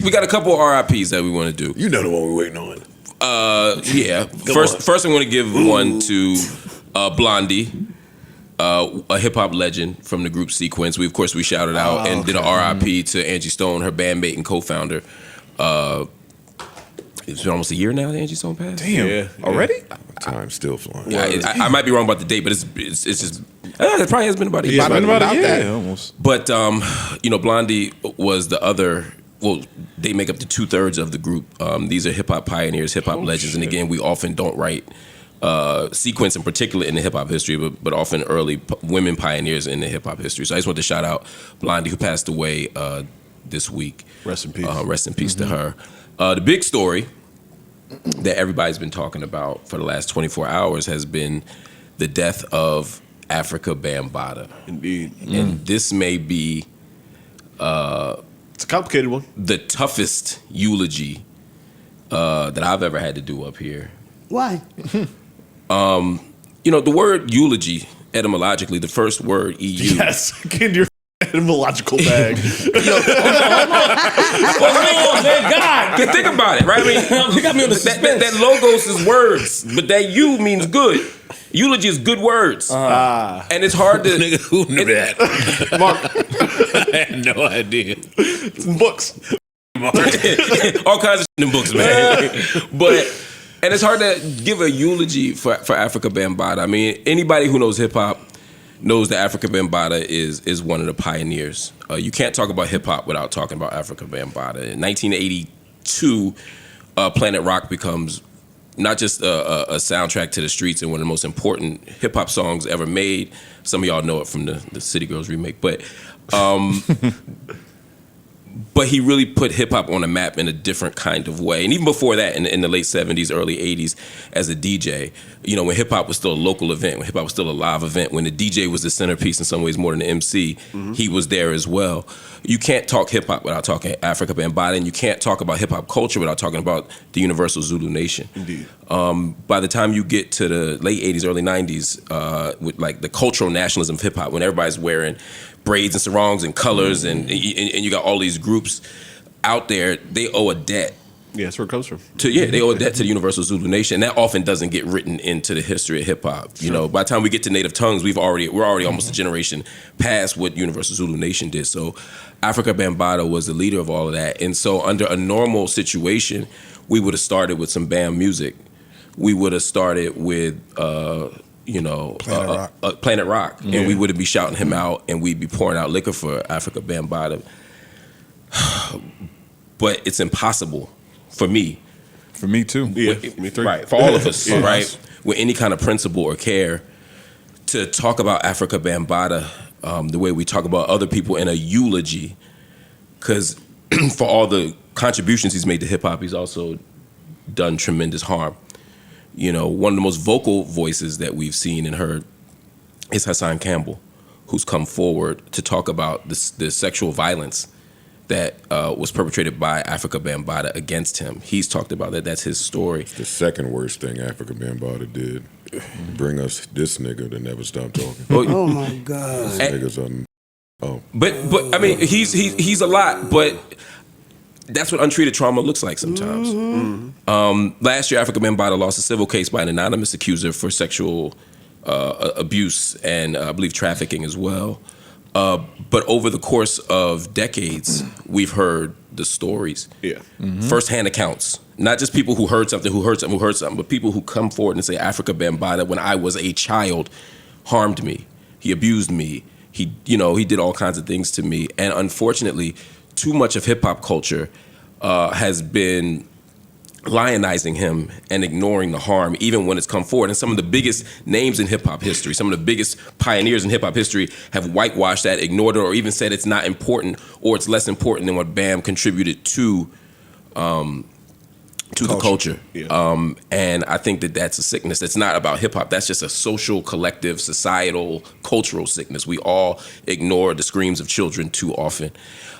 We got a couple of RIPs that we want to do. You know the one we're waiting on. Yeah. First, I'm going to give one to Blondie, a hip hop legend from the group Sequence. We shouted out and did a RIP to Angie Stone, her bandmate and co-founder. It's been almost a year now that Angie Stone passed. Damn, already? Time's still flying. Yeah, I might be wrong about the date, but it's just it probably has been about a year. Almost. But Blondie was the other. Well, they make up the 2/3 of the group. These are hip hop pioneers, hip hop legends, and again, we often don't write Sequence in particular in the hip hop history, but often early women pioneers in the hip hop history. So I just want to shout out Blondie, who passed away this week. Rest in peace. Rest in peace to her. The big story that everybody's been talking about for the last 24 hours has been the death of Afrika Bambaataa. Indeed. And this may be it's a complicated one. the toughest eulogy that I've ever had to do up here. Why? The word eulogy, etymologically, the first word, EU. Yes, get into your etymological bag. Oh, man, God. Think about it, right? I mean, you got me on that logos is words, but that U means good. Eulogy is good words. And it's hard to... Nigga, who knew that? Mark, I had no idea. Some books. all kinds of shit in books, man. And it's hard to give a eulogy for Afrika Bambaataa. I mean, anybody who knows hip-hop knows that Afrika Bambaataa is one of the pioneers. You can't talk about hip-hop without talking about Afrika Bambaataa. In 1982, Planet Rock becomes not just a soundtrack to the streets and one of the most important hip-hop songs ever made. Some of y'all know it from the City Girls remake. But he really put hip-hop on the map in a different kind of way. And even before that, in the late 70s, early 80s, as a DJ, when hip-hop was still a local event, when hip-hop was still a live event, when the DJ was the centerpiece in some ways more than the MC, he was there as well. You can't talk hip-hop without talking Afrika Bambaataa, and you can't talk about hip-hop culture without talking about the Universal Zulu Nation. Indeed. By the time you get to the late 80s, early 90s, with like the cultural nationalism of hip-hop, when everybody's wearing braids and sarongs and colors, and you got all these groups out there, they owe a debt. Yeah, that's where it comes from. They owe a debt to the Universal Zulu Nation. And that often doesn't get written into the history of hip hop. Sure. By the time we get to Native Tongues, we're already almost a generation past what Universal Zulu Nation did. So Afrika Bambaataa was the leader of all of that. And so under a normal situation, we would have started with some Bam music. We would have started with Planet Rock, and we would be shouting him out, and we'd be pouring out liquor for Afrika Bambaataa. But it's impossible for me. For me too. Yeah, me too. Right, for all of us, right? With any kind of principle or care to talk about Afrika Bambaataa the way we talk about other people in a eulogy, because for all the contributions he's made to hip hop, he's also done tremendous harm. One of the most vocal voices that we've seen and heard is Hassan Campbell, who's come forward to talk about the sexual violence that was perpetrated by Afrika Bambaataa against him. He's talked about that. That's his story. It's the second worst thing Afrika Bambaataa did. Bring us this nigga that never stopped talking. Oh my God. This nigga's But I mean, he's a lot, but that's what untreated trauma looks like sometimes. Last year, Afrika Bambaataa lost a civil case by an anonymous accuser for sexual abuse and I believe trafficking as well. But over the course of decades, we've heard the stories. Yeah. Firsthand accounts. Not just people who heard something, but people who come forward and say, Afrika Bambaataa, when I was a child, harmed me. He abused me. He did all kinds of things to me. And unfortunately, too much of hip-hop culture has been lionizing him and ignoring the harm, even when it's come forward. And some of the biggest names in hip-hop history, some of the biggest pioneers in hip-hop history have whitewashed that, ignored it, or even said it's not important or it's less important than what Bam contributed to the culture. Yeah. And I think that that's a sickness. It's not about hip-hop. That's just a social, collective, societal, cultural sickness. We all ignore the screams of children too often.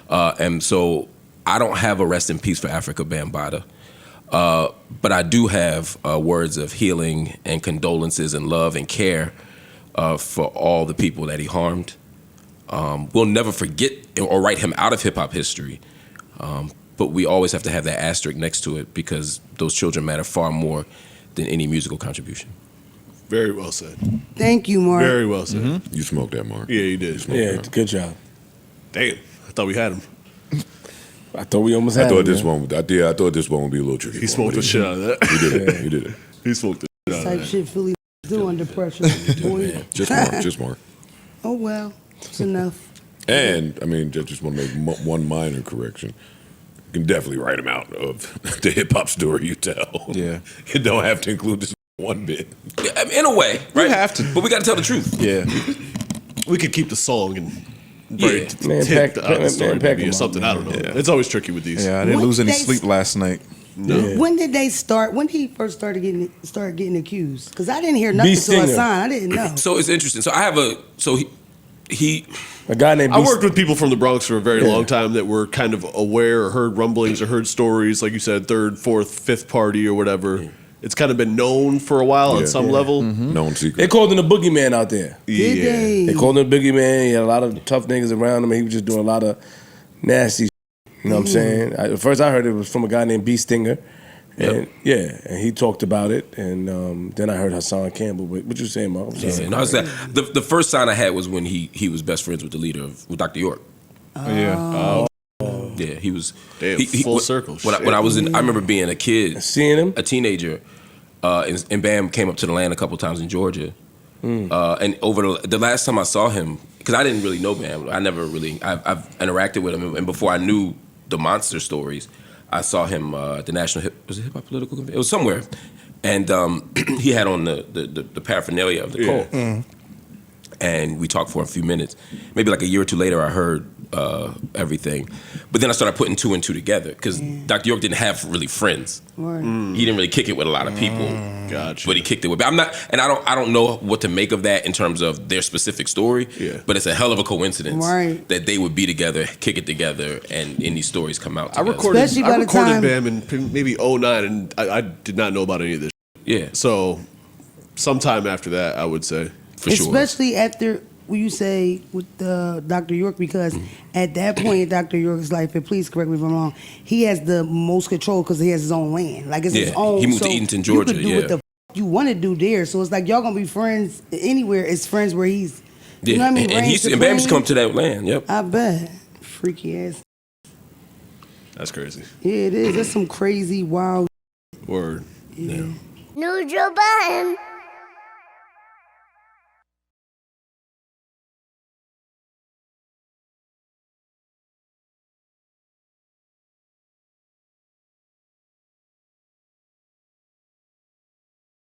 And so I don't have a rest in peace for Afrika Bambaataa. But I do have words of healing and condolences and love and care for all the people that he harmed. We'll never forget or write him out of hip-hop history. but we always have to have that asterisk next to it because those children matter far more than any musical contribution. Very well said. Thank you, Mark. Very well said. You smoked that, Mark. Yeah, you did. Yeah, good job. Damn, I thought we had him. I thought we almost I had thought him, this man. one. I thought this one would be a little tricky. He smoked the shit out of that. He did it. He did it. He smoked the shit out Type of that. shit Philly do under pressure. Boy. Just Mark. Just Mark. Oh, well. It's enough. And I mean, just want to make one minor correction. You can definitely write him out of the hip hop story you tell. Yeah. You don't have to include this one bit. Yeah, I mean, in a way, right? have to. But we got to tell the truth. Yeah. We could keep the song and Yeah. Man, tip pack- out the story man, pack maybe him or up, something. man. I don't know. It's always tricky with these. Yeah, I didn't When lose any they- sleep last night. No. When did they start? When did he first start getting accused? Because I didn't hear nothing until I Stinger. signed. I didn't know. So it's interesting. So I have he A guy named I Beast- worked with people from the Bronx for a very long time that were kind of aware or heard rumblings or heard stories, like you said, third, fourth, fifth party or whatever. It's kind of been known for a while Yeah. on some level. Known They secret. called him the boogeyman out there. Did they? They called him the boogeyman. He had a lot of tough niggas around him, and he was just doing a lot of nasty shit. You know what I'm saying? At first, I heard it was from a guy named B. Stinger. And and he talked about it. And then I heard Hassan Campbell. What you saying, Mark? I'm sorry. Yeah, no, I was the first sign I had was when he was best friends with the leader with Dr. York. Yeah. Yeah, he was. Damn, he, full when- circle. When I was I remember being a kid, Seeing him? a teenager, and Bam came up to the land a couple times in Georgia. And over the last time I saw him, because I didn't really know Bam, I've interacted with him, and before I knew the monster stories, I saw him at the National Hip Hop Political Convention. It was somewhere, and he had on the paraphernalia of the call. And we talked for a few minutes. Maybe like a year or two later, I heard everything. But then I started putting two and two together because Dr. York didn't have really friends. Right. He didn't really kick it with a lot of people. Gotcha. But he kicked it with. But I don't know what to make of that in terms of their specific story. Yeah. But it's a hell of a coincidence Right. that they would be together, kick it together, and these stories come out I together. recorded, Especially by I the recorded time- Bam in maybe 09, and I did not know about any of this. Yeah, So, sometime after that, I would say. for sure. Especially after what you say with Dr. York, because at that point in Dr. York's life, and please correct me if I'm wrong, he has the most control because he has his own land. Like it's his Yeah, own. he moved to so Eatonton, Georgia, You could do what the you want to do there. So it's like y'all gonna be friends anywhere. It's friends where he's. Yeah, You know what I mean? and Reign he's and Bam used to supreme. come to that land. Yep. I bet. Freaky ass. That's crazy. Yeah, it is. That's some crazy wild. Word. Yeah. Neutral button.